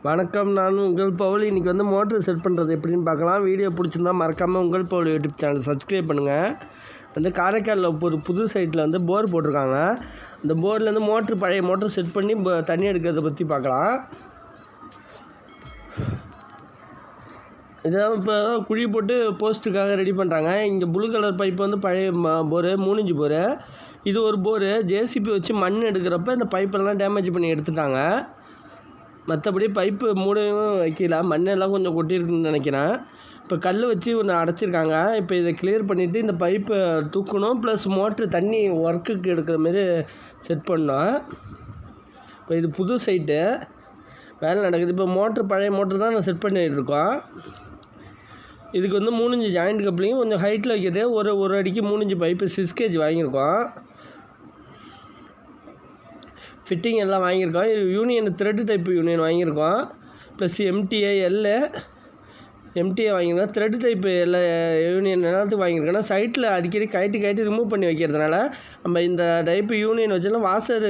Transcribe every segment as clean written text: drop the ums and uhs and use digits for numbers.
வணக்கம், நான் உங்கள் பவுல். இன்றைக்கி வந்து மோட்ரு செட் பண்ணுறது எப்படின்னு பார்க்கலாம். வீடியோ பிடிச்சிருந்தா மறக்காமல் உங்கள் பவுல் யூடியூப் சேனல் சப்ஸ்கிரைப் பண்ணுங்கள். வந்து காரைக்காலில் ஒரு புது சைட்டில் வந்து போர் போட்டிருக்காங்க. அந்த போர்லேருந்து மோட்ரு பழைய மோட்ரு செட் பண்ணி தண்ணி எடுக்கிறத பற்றி பார்க்கலாம். இதெல்லாம் இப்போ குழி போட்டு போஸ்ட்டுக்காக ரெடி பண்ணுறாங்க. இங்கே ப்ளூ கலர் பைப்பு வந்து பழைய போரு 3 இன்ச்சு போரு. இது ஒரு போரு ஜேசிபி வச்சு மண் எடுக்கிறப்ப இந்த பைப்பெல்லாம் டேமேஜ் பண்ணி எடுத்துட்டாங்க. மற்றபடி பைப்பு மூடையும் வைக்கல, மண்ணெல்லாம் கொஞ்சம் கொட்டியிருக்குன்னு நினைக்கிறேன். இப்போ கல் வச்சு ஒன்று அடைச்சிருக்காங்க. இப்போ இதை கிளியர் பண்ணிவிட்டு இந்த பைப்பை தூக்கணும், ப்ளஸ் மோட்ரு தண்ணி ஒர்க்குக்கு எடுக்கிற மாரி செட் பண்ணோம். இப்போ இது புது சைட்டு வேலை நடக்குது. இப்போ மோட்ரு பழைய மோட்ரு தான் நான் செட் பண்ணிகிட்டு இருக்கோம். இதுக்கு வந்து 3 இன்ச்சு ஜாயிண்ட் கப்ளிங் கொஞ்சம் ஹைட்டில் வைக்கிறது. ஒரு அடிக்கு 3 இன்ச்சு பைப்பு 6 கேஜ் வாங்கியிருக்கோம். ஃபிட்டிங் எல்லாம் வாங்கியிருக்கோம். இது யூனியன் த்ரெட் டைப்பு யூனியன் வாங்கியிருக்கோம். ப்ளஸ் எம்டிஏ வாங்கியிருக்கோம். த்ரெட் டைப்பு எல்லா யூனியன் எல்லாத்துக்கும் வாங்கியிருக்கோன்னா சைட்டில் அடிக்கடி கைட்டி ரிமூவ் பண்ணி வைக்கிறதுனால நம்ம இந்த டைப்பு யூனியன் வச்சாலும் வாசர்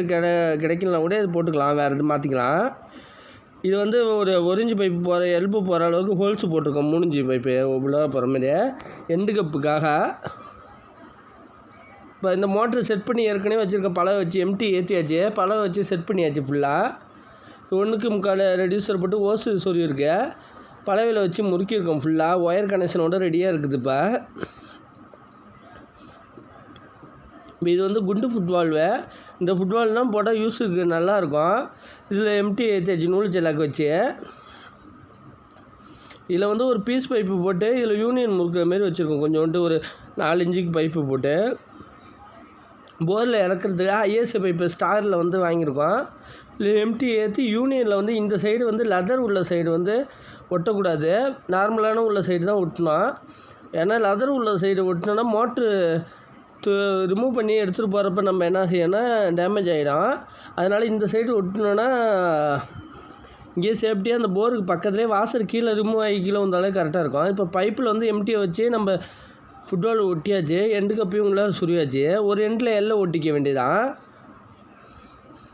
கிடைக்கலாம் கூட இது போட்டுக்கலாம், வேறு இது மாற்றிக்கலாம். இது வந்து ஒரு இன்ச்சு பைப்பு போகிற எல்பு போகிற அளவுக்கு ஹோல்ஸ் போட்டிருக்கோம். 3 இன்ச்சு பைப்பு உள்ள போகிற மாதிரி எண்டு கப்புக்காக. இப்போ இந்த மோட்ரு செட் பண்ணி ஏற்கனவே வச்சுருக்கேன். பழம் வச்சு எம்டி ஏற்றியாச்சு, பழம் வச்சு செட் பண்ணியாச்சு. ஃபுல்லாக 1/4 ரெடியூசர் போட்டு ஓசு சொருகிருக்கு. பழவையில் வச்சு முறுக்கியிருக்கோம். ஃபுல்லாக ஒயர் கனெக்ஷனோட ரெடியாக இருக்குது. இப்போ இது வந்து குண்டு ஃபுட்வால்வு. இந்த ஃபுட்வால்லாம் போட்டால் யூஸுக்கு நல்லாயிருக்கும். இதில் எம்டி ஏற்றியாச்சு நூல் செல்லாக்கு வச்சு. இதில் வந்து ஒரு பீஸ் பைப்பு போட்டு இதில் யூனியன் முறுக்கிற மாரி வச்சுருக்கோம். கொஞ்சோண்டு ஒரு 4 இன்ச்சுக்கு பைப்பு போட்டு போரில் இறக்குறதுக்கு ஐஎஸ்ஏ பைப்பு ஸ்டாரில் வந்து வாங்கியிருக்கோம். இல்லை எம்டி ஏற்றி யூனியனில் வந்து இந்த சைடு வந்து லெதர் உள்ள சைடு வந்து ஒட்டக்கூடாது, நார்மலான உள்ள சைடு தான் ஒட்டணும். ஏன்னா லெதர் உள்ள சைடு ஒட்டினோன்னா மோட்ரு ரிமூவ் பண்ணி எடுத்துகிட்டு போகிறப்ப நம்ம என்ன செய்யணும்னா டேமேஜ் ஆகிடும். அதனால் இந்த சைடு ஒட்டினோன்னா இங்கேயே சேஃப்டியாக அந்த போருக்கு பக்கத்துலேயே வாசர் கீழே ரிமூவ் ஆகி கீழே வந்தாலே கரெக்டாக இருக்கும். இப்போ பைப்பில் வந்து எம்டியை வச்சு நம்ம ஃபுட்பால் ஒட்டியாச்சு, எண்டு கப்பையும் உங்களால் சுரியாச்சு. ஒரு எண்டில் எல்லாம் ஒட்டிக்க வேண்டியதான்.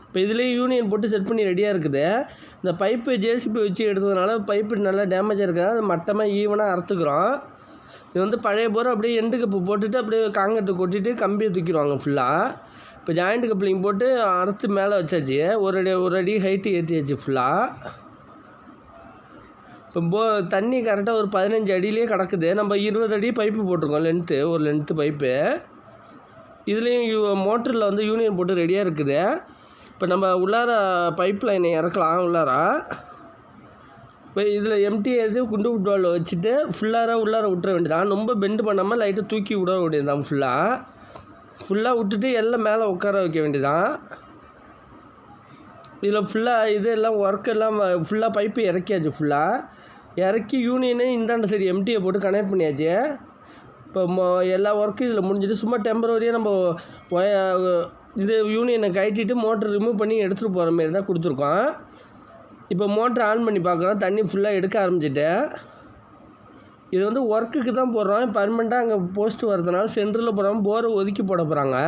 இப்போ இதுலேயும் யூனியன் போட்டு செட் பண்ணி ரெடியாக இருக்குது. இந்த பைப்பு ஜேசிபி வச்சு எடுத்ததுனால பைப்பு நல்லா டேமேஜாக இருக்கிறதுனால அது மட்டமாக ஈவனாக அறுத்துக்கிறோம். இது வந்து பழைய போர் அப்படியே எண்டு கப்பு போட்டுட்டு அப்படியே காங்கிரீட்டு கொட்டிட்டு கம்பியை தூக்கிடுவாங்க ஃபுல்லாக. இப்போ ஜாயிண்ட் கப்ளிங் போட்டு அறுத்து மேலே வச்சாச்சு. ஒரு அடி ஹைட்டு ஏற்றியாச்சு ஃபுல்லாக. இப்போ தண்ணி கரெக்டாக ஒரு 15 அடியிலே கிடக்குது. நம்ம 20 அடி பைப்பு போட்டிருக்கோம், ஒரு லென்த்து பைப்பு. இதுலேயும் மோட்டரில் வந்து யூனியன் போட்டு ரெடியாக இருக்குது. இப்போ நம்ம உள்ளார பைப் லைனை இறக்கலாம் உள்ளார. இப்போ இதில் எம்டி எது குண்டு ஃபுட்பால் வச்சுட்டு உள்ளார விட்டுற வேண்டியதான். ரொம்ப பெண்டு பண்ணாமல் லைட்டாக தூக்கி விட வேண்டியதுதான். ஃபுல்லாக விட்டுட்டு எல்லாம் மேலே உட்கார வைக்க வேண்டியதான். இதில் ஃபுல்லாக இதெல்லாம் ஒர்க்கெல்லாம் ஃபுல்லாக பைப்பு இறக்கியாச்சு. ஃபுல்லாக இறக்கி யூனியனு இந்தாண்ட சரி எம்டியை போட்டு கனெக்ட் பண்ணியாச்சு. இப்போ எல்லா ஒர்க்கும் இதில் முடிஞ்சிட்டு சும்மா டெம்பரவரியாக நம்ம இது யூனியனை கட்டிட்டு மோட்ரு ரிமூவ் பண்ணி எடுத்துகிட்டு போகிற மாரி தான் கொடுத்துருக்கோம். இப்போ மோட்ரு ஆன் பண்ணி பார்க்குறோம், தண்ணி ஃபுல்லாக எடுக்க ஆரம்பிச்சிட்டு. இது வந்து ஒர்க்குக்கு தான் போடுறோம். பர்மனெண்ட்டாக அங்கே போஸ்ட்டு வரதுனால சென்டரில் போடாமல் போரை ஒதுக்கி போட போகிறாங்க.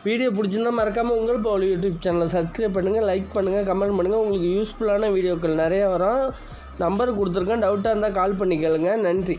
வீடியோ பிடிச்சிருந்தா மறக்காமல் உங்கள் பவுல் யூடியூப் சேனலை சப்ஸ்கிரைப் பண்ணுங்கள், லைக் பண்ணுங்கள், கமெண்ட் பண்ணுங்கள். உங்களுக்கு யூஸ்ஃபுல்லான வீடியோக்கள் நிறையா வரும். நம்பர் கொடுத்துருக்கேன், டவுட்டாக இருந்தால் கால் பண்ணி கேளுங்க. நன்றி.